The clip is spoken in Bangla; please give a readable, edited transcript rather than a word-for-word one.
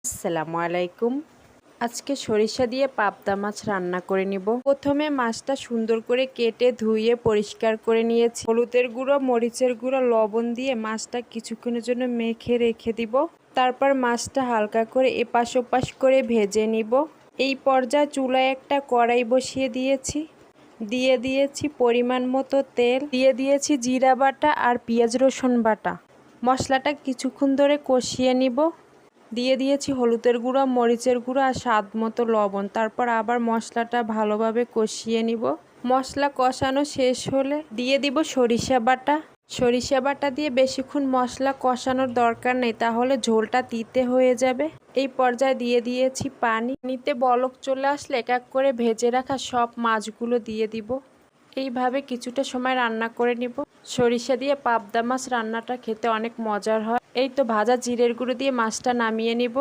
আসসালামু আলাইকুম। আজকে সরিষা দিয়ে পাবদা মাছ রান্না করে নিব। প্রথমে মাছটা সুন্দর করে কেটে ধুয়ে পরিষ্কার করে নিয়েছি। হলুদের গুঁড়ো, মরিচের গুঁড়ো, লবণ দিয়ে মাছটা কিছুক্ষণের জন্য মেখে রেখে দিব। তারপর মাছটা হালকা করে এপাশ ওপাশ করে ভেজে নিব। এই পর্যায়ে চুলায় একটা কড়াই বসিয়ে দিয়েছি। দিয়ে দিয়েছি পরিমাণ মতো তেল, দিয়ে দিয়েছি জিরা বাটা আর পেঁয়াজ রসুন বাটা। মশলাটা কিছুক্ষণ ধরে কষিয়ে নিব। দিয়ে দিয়েছি হলুদের গুঁড়ো, মরিচের গুঁড়ো আর স্বাদ মতো লবণ। তারপর আবার মশলাটা ভালোভাবে কষিয়ে নিব। মশলা কষানো শেষ হলে দিয়ে দিব সরিষা বাটা। সরিষা বাটা দিয়ে বেশিক্ষণ মশলা কষানোর দরকার নেই, তাহলে ঝোলটা তিতে হয়ে যাবে। এই পর্যায়ে দিয়ে দিয়েছি পানি। পানিতে বলক চলে আসলে এক এক করে ভেজে রাখা সব মাছগুলো দিয়ে দিব। এইভাবে কিছুটা সময় রান্না করে নিব। সরিষা দিয়ে পাবদা মাছ রান্নাটা খেতে অনেক মজার হয়। এই তো ভাজা জিরের গুঁড়ো দিয়ে মাছটা নামিয়ে নিব।